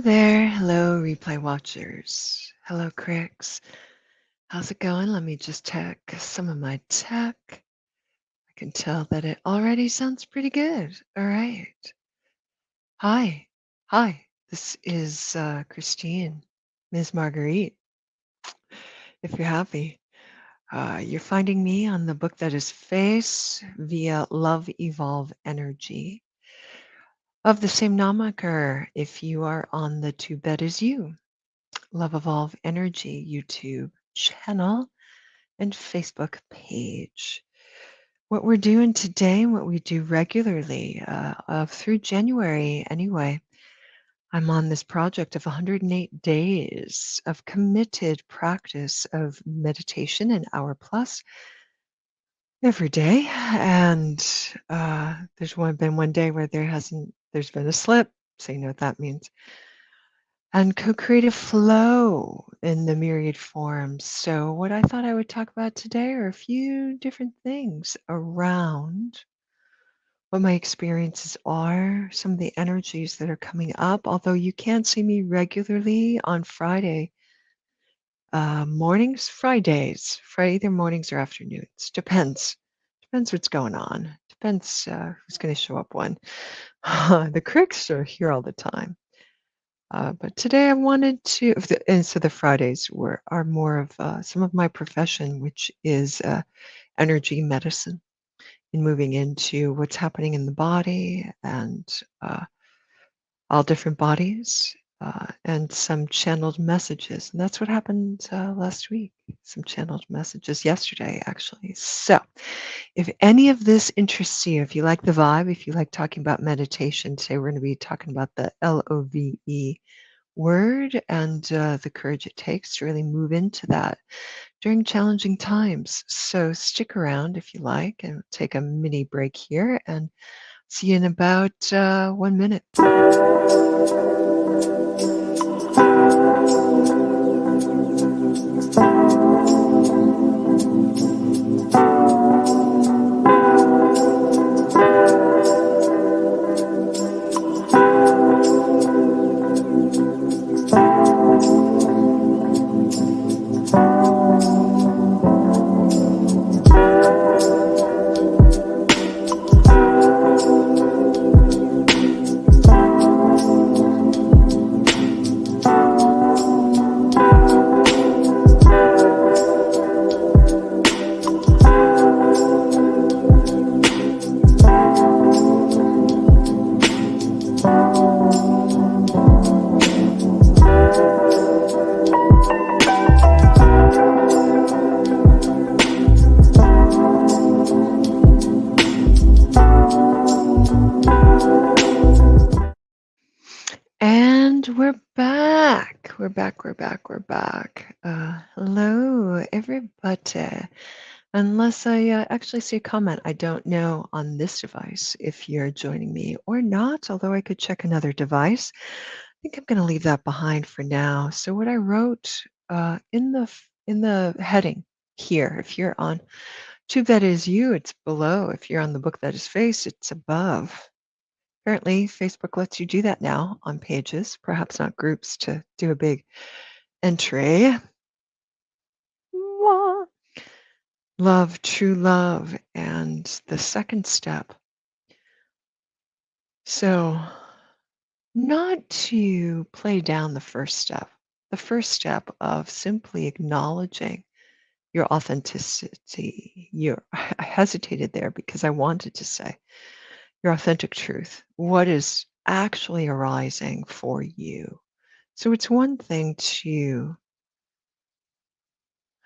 there. Hello, replay watchers. Hello, Cricks. How's it going? Let me just check some of my tech. I can tell that it already sounds pretty good. All right. Hi. Hi. This is Christine, Ms. Marguerite. If you're happy, you're finding me on the book that is Face via Love Evolve Energy of the same moniker. If you are on the Tube That Is You, Love Evolve Energy YouTube channel and Facebook page. What we're doing today, what we do regularly through January anyway, I'm on this project of 108 days of committed practice of meditation, an hour plus every day. And been one day where there's been a slip, so you know what that means. And co-creative flow in the myriad forms. So what I thought I would talk about today are a few different things around what my experiences are, some of the energies that are coming up, although you can't see me regularly on Fridays, either mornings or afternoons. Depends what's going on. Depends who's going to show up when. The cricks are here all the time. But today I wanted to, and so the Fridays are more of some of my profession, which is energy medicine, and moving into what's happening in the body and all different bodies and some channeled messages. And that's what happened last week. Some channeled messages yesterday, actually. So if any of this interests you, if you like the vibe, if you like talking about meditation, today we're going to be talking about the LOVE word and the courage it takes to really move into that during challenging times. So stick around if you like, and take a mini break here and see you in about 1 minute. And we're back. We're back. Hello, everybody. Unless I actually see a comment, I don't know on this device if you're joining me or not, although I could check another device. I think I'm going to leave that behind for now. So what I wrote in the heading here, if you're on Tube That Is You, it's below. If you're on the book that is Face, it's above. Apparently, Facebook lets you do that now on pages, perhaps not groups, to do a big entry. Mwah. Love, true love, and the second step. So, not to play down the first step of simply acknowledging your authenticity. I hesitated there because I wanted to say your authentic truth, what is actually arising for you. So it's one thing to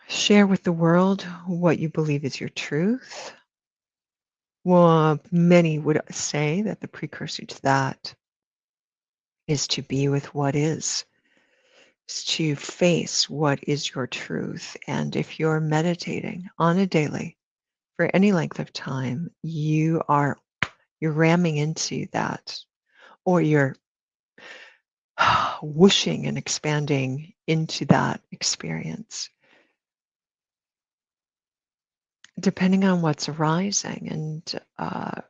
share with the world what you believe is your truth. Well, many would say that the precursor to that is to be with what is to face what is your truth. And if you're meditating on a daily for any length of time, you're ramming into that, or you're whooshing and expanding into that experience, depending on what's arising. And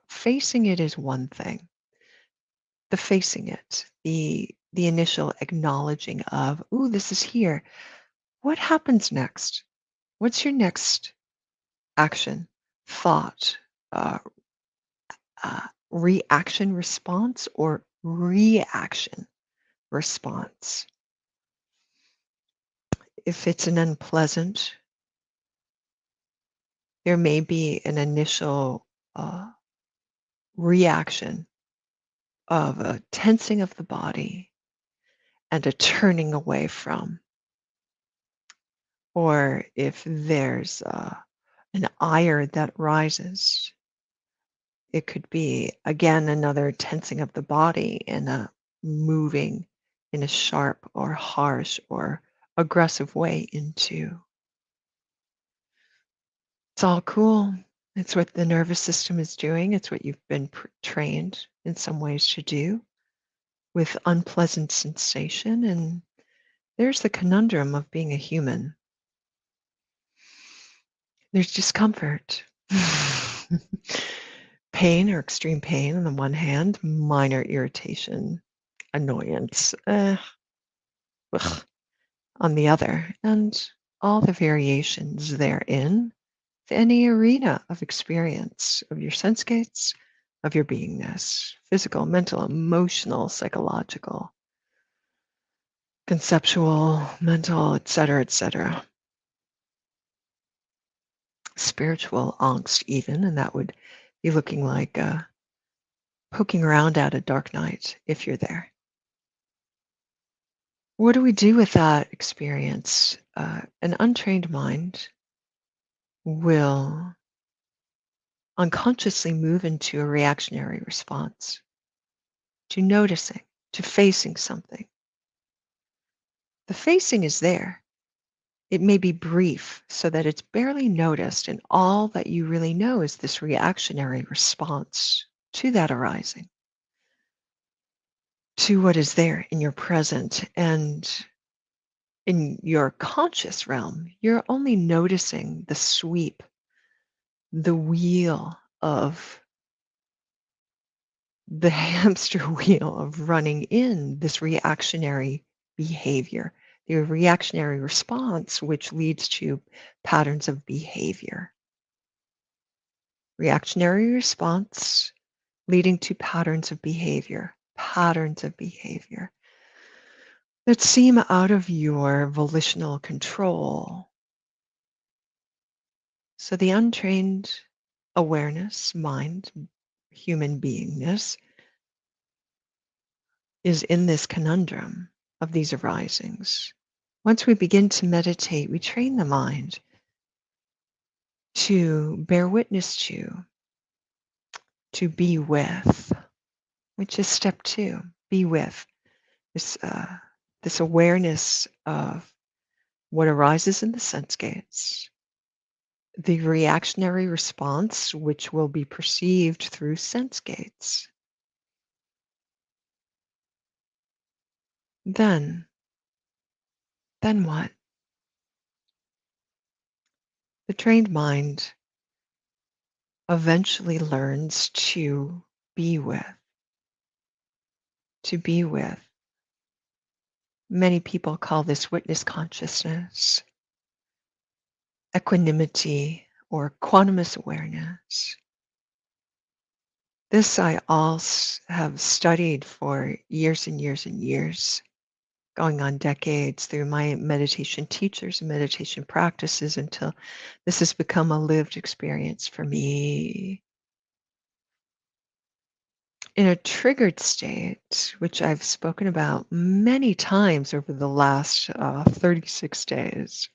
facing it is one thing. The facing it, the the initial acknowledging of, ooh, this is here. What happens next? What's your next action, thought, uh, reaction response, or reaction response? If it's an unpleasant, there may be an initial reaction of a tensing of the body and a turning away from. Or if there's an ire that rises, it could be, again, another tensing of the body and a moving in a sharp or harsh or aggressive way into. It's all cool. It's what the nervous system is doing. It's what you've been trained in some ways to do with unpleasant sensation. And there's the conundrum of being a human. There's discomfort. Pain or extreme pain on the one hand, minor irritation, annoyance, ugh, on the other, and all the variations therein, any arena of experience of your sense gates, of your beingness, physical, mental, emotional, psychological, conceptual, mental, etc., spiritual angst even, and that would be looking like poking around at a dark night if you're there. What do we do with that experience? An untrained mind will unconsciously move into a reactionary response to noticing, to facing something. The facing is there. It may be brief so that it's barely noticed, and all that you really know is this reactionary response to that arising, to what is there in your present. And in your conscious realm, you're only noticing the sweep, the wheel of the hamster wheel of running in this reactionary behavior, the reactionary response, which leads to patterns of behavior. Reactionary response leading to patterns of behavior that seem out of your volitional control. So the untrained awareness, mind, human beingness is in this conundrum of these arisings. Once we begin to meditate, we train the mind to bear witness to be with, which is step 2, be with. This awareness of what arises in the sense gates, the reactionary response, which will be perceived through sense gates. Then what? The trained mind eventually learns be with, to be with. Many people call this witness consciousness, equanimity, or quantumous awareness. This I also have studied for years and years and years, going on decades through my meditation teachers and meditation practices until this has become a lived experience for me. In a triggered state, which I've spoken about many times over the last 36 days,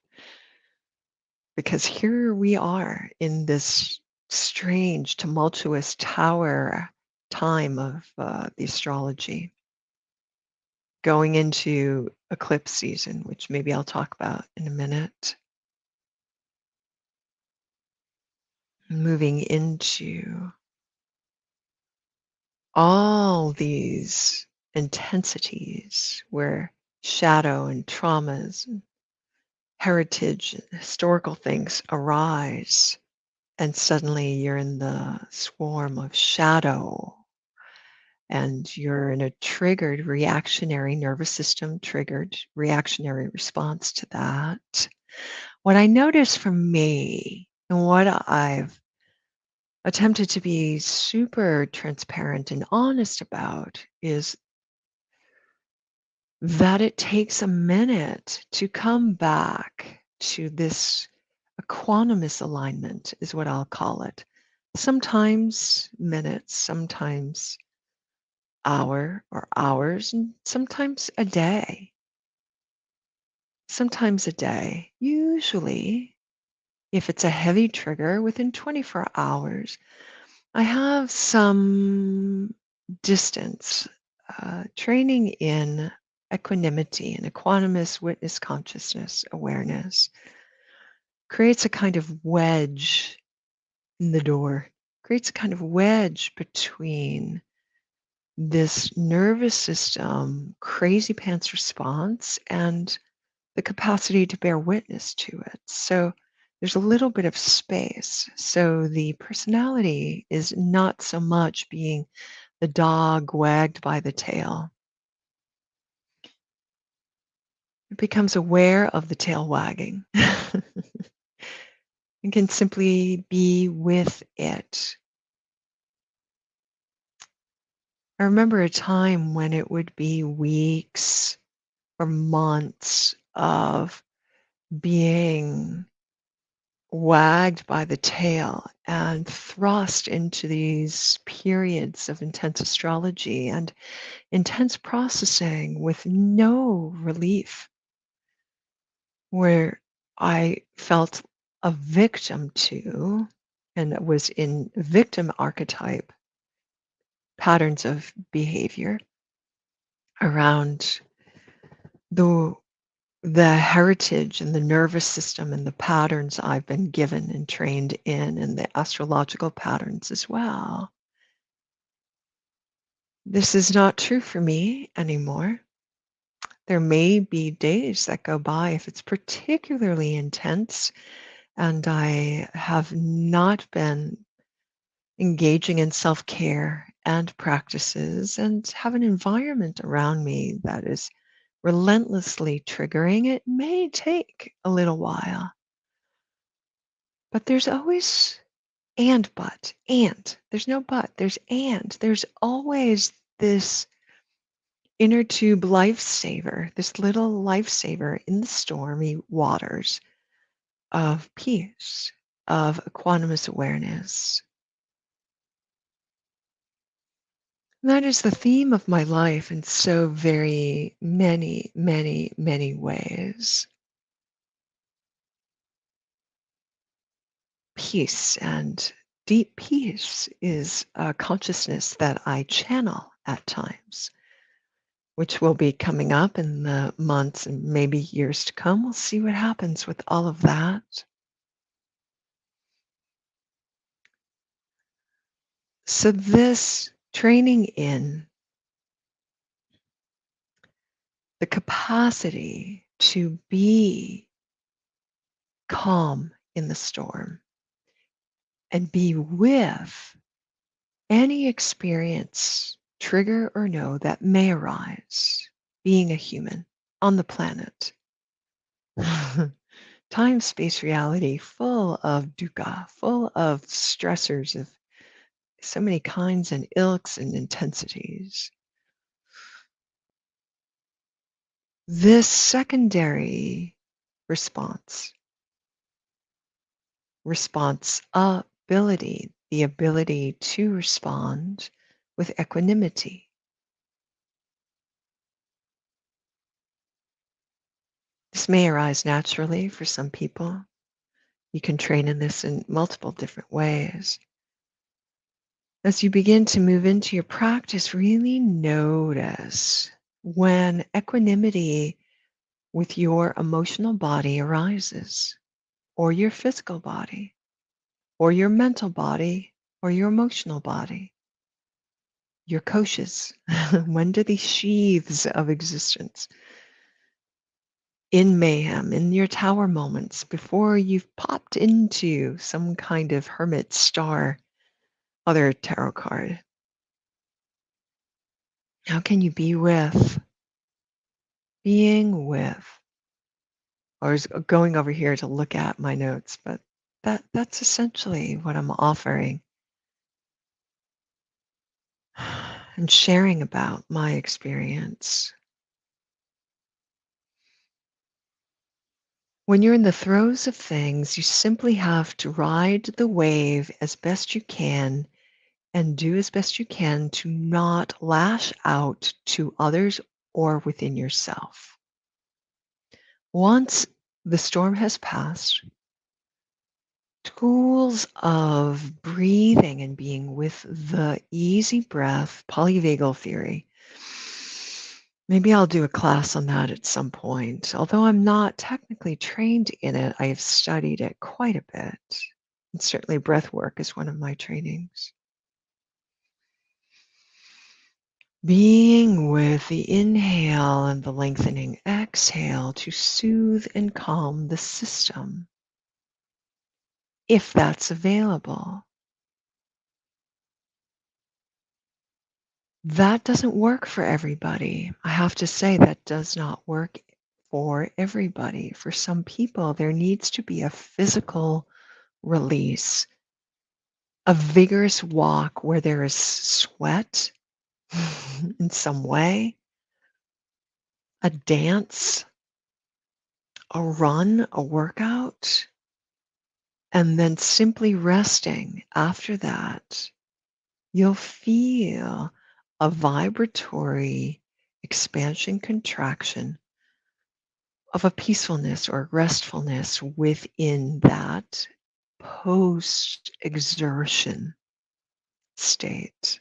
because here we are in this strange, tumultuous tower time of the astrology, going into eclipse season, which maybe I'll talk about in a minute, moving into all these intensities where shadow and traumas and heritage and historical things arise, and suddenly you're in the swarm of shadow and you're in a triggered reactionary nervous system, triggered reactionary response to that. What I notice for me and what I've attempted to be super transparent and honest about is that it takes a minute to come back to this equanimous alignment, is what I'll call it. Sometimes minutes, sometimes hour or hours, and sometimes a day. Sometimes a day. Usually, if it's a heavy trigger, within 24 hours, I have some distance training in equanimity and equanimous witness consciousness awareness creates a kind of wedge in the door, creates a kind of wedge between this nervous system crazy pants response and the capacity to bear witness to it. So there's a little bit of space. So the personality is not so much being the dog wagged by the tail. It becomes aware of the tail wagging and can simply be with it. I remember a time when it would be weeks or months of being wagged by the tail and thrust into these periods of intense astrology and intense processing with no relief, where I felt a victim to and was in victim archetype patterns of behavior around the the heritage and the nervous system and the patterns I've been given and trained in, and the astrological patterns as well. This is not true for me anymore. There may be days that go by if it's particularly intense and I have not been engaging in self care and practices and have an environment around me that is relentlessly triggering. It may take a little while. But there's always there's no but, there's always this inner tube lifesaver, this little lifesaver in the stormy waters of peace, of equanimous awareness. That is the theme of my life in so very many, many, many ways. Peace and deep peace is a consciousness that I channel at times, which will be coming up in the months and maybe years to come. We'll see what happens with all of that. So, this training in the capacity to be calm in the storm and be with any experience, trigger or no, that may arise, being a human on the planet. Time, space, reality, full of dukkha, full of stressors of so many kinds and ilks and intensities. This secondary response, responsibility, the ability to respond with equanimity. This may arise naturally for some people. You can train in this in multiple different ways. As you begin to move into your practice, really notice when equanimity with your emotional body arises, or your physical body, or your mental body, or your emotional body, your koshas. When do these sheaths of existence in mayhem, in your tower moments, before you've popped into some kind of hermit star, other tarot card? How can you be with, being with, I was going over here to look at my notes, but that's essentially what I'm offering and sharing about my experience. When you're in the throes of things, you simply have to ride the wave as best you can and do as best you can to not lash out to others or within yourself. Once the storm has passed, tools of breathing and being with the easy breath, polyvagal theory. Maybe I'll do a class on that at some point. Although I'm not technically trained in it, I have studied it quite a bit. And certainly breathwork is one of my trainings. Being with the inhale and the lengthening exhale to soothe and calm the system, if that's available. That doesn't work for everybody. I have to say that does not work for everybody. For some people, there needs to be a physical release, a vigorous walk where there is sweat in some way, a dance, a run, a workout, and then simply resting after that. You'll feel a vibratory expansion, contraction of a peacefulness or restfulness within that post exertion state.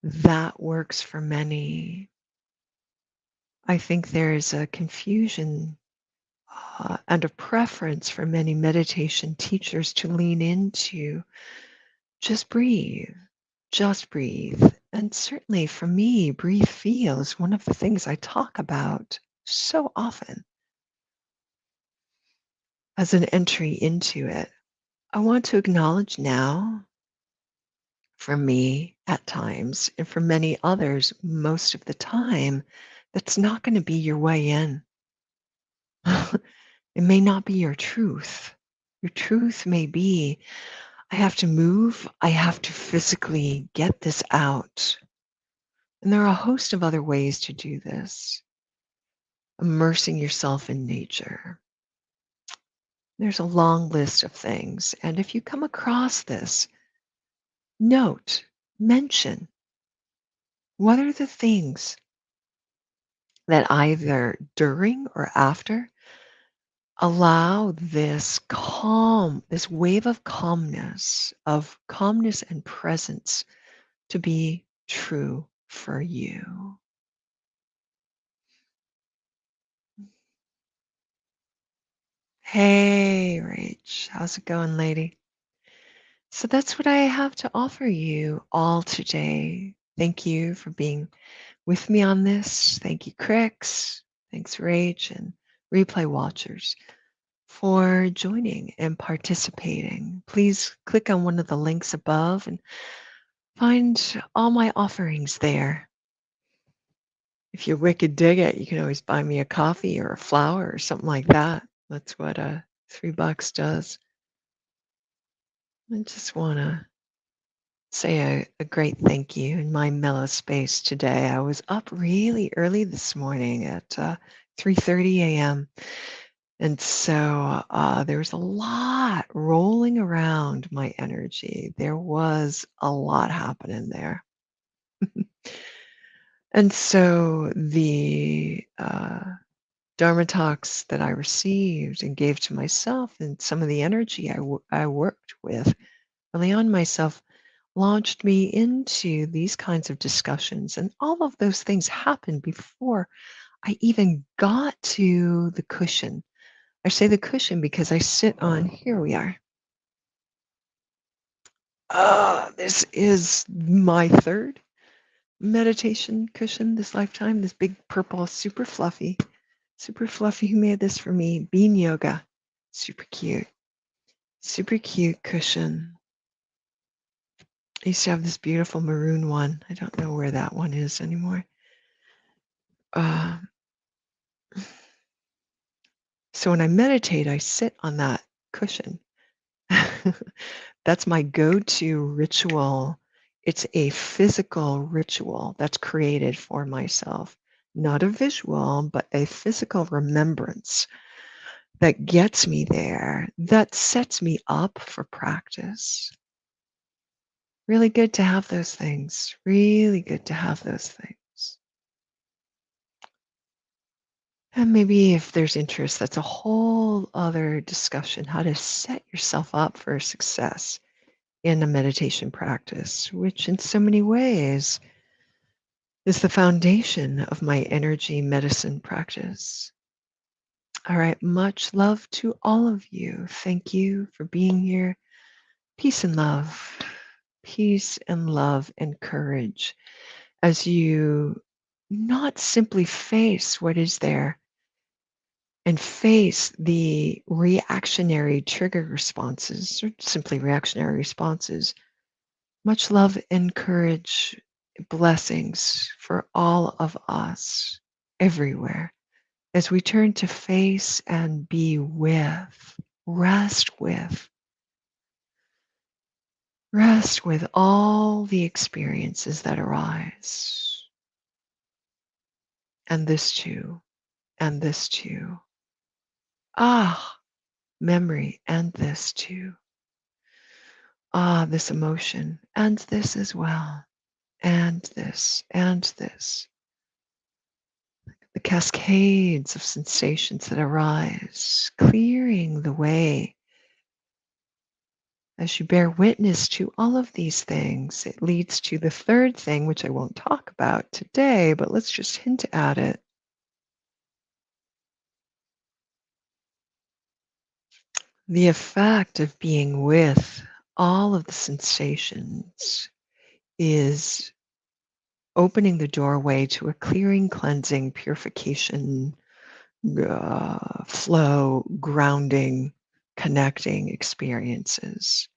That works for many. I think there is a confusion and a preference for many meditation teachers to lean into just breathe, just breathe. And certainly for me, breathe feel is one of the things I talk about so often as an entry into it. I want to acknowledge now, for me at times, and for many others most of the time, that's not going to be your way in. It may not be your truth. Your truth may be, I have to move, I have to physically get this out. And there are a host of other ways to do this. Immersing yourself in nature. There's a long list of things. And if you come across this, note, mention, what are the things that either during or after allow this calm, this wave of calmness and presence to be true for you. Hey, Rach, how's it going, lady? So that's what I have to offer you all today. Thank you for being with me on this. Thank you, Crix. Thanks, Rach, and replay watchers for joining and participating. Please click on one of the links above and find all my offerings there. If you wicked dig it, you can always buy me a coffee or a flower or something like that. That's what $3 does. I just want to say a great thank you in my mellow space today. I was up really early this morning at 3:30 a.m. And so there was a lot rolling around my energy. There was a lot happening there. And so the Dharma talks that I received and gave to myself and some of the energy I worked with early on myself launched me into these kinds of discussions. And all of those things happened before I even got to the cushion. I say the cushion because I sit on, here we are. This is my third meditation cushion this lifetime, this big purple, super fluffy. Super fluffy. Who made this for me? Bean Yoga. Super cute. Super cute cushion. I used to have this beautiful maroon one. I don't know where that one is anymore. Uh, so when I meditate, I sit on that cushion. That's my go-to ritual. It's a physical ritual that's created for myself, not a visual, but a physical remembrance that gets me there, that sets me up for practice. Really good to have those things. Really good to have those things. And maybe if there's interest, that's a whole other discussion, how to set yourself up for success in a meditation practice, which in so many ways is the foundation of my energy medicine practice. All right, much love to all of you. Thank you for being here. Peace and love. Peace and love and courage as you not simply face what is there and face the reactionary trigger responses or simply reactionary responses. Much love and courage, blessings for all of us everywhere as we turn to face and be with, rest with, rest with all the experiences that arise. And this too, and this too. Ah, memory, and this too. Ah, this emotion, and this as well, and this, and this. The cascades of sensations that arise, clearing the way. As you bear witness to all of these things, it leads to the third thing, which I won't talk about today, but let's just hint at it. The effect of being with all of the sensations is opening the doorway to a clearing, cleansing, purification, flow, grounding, connecting experiences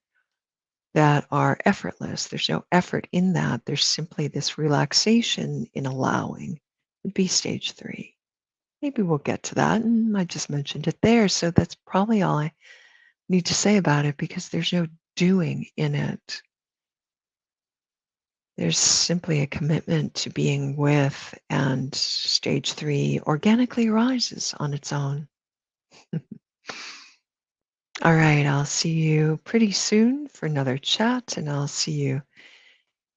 that are effortless. There's no effort in that. There's simply this relaxation in allowing. Would be stage 3. Maybe we'll get to that. And I just mentioned it there. So that's probably all I need to say about it because there's no doing in it. There's simply a commitment to being with, and stage 3 organically arises on its own. All right, I'll see you pretty soon for another chat, and I'll see you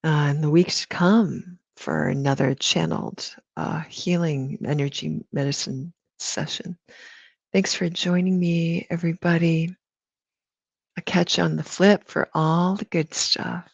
in the weeks to come for another channeled healing energy medicine session. Thanks for joining me, everybody. I'll catch you on the flip for all the good stuff.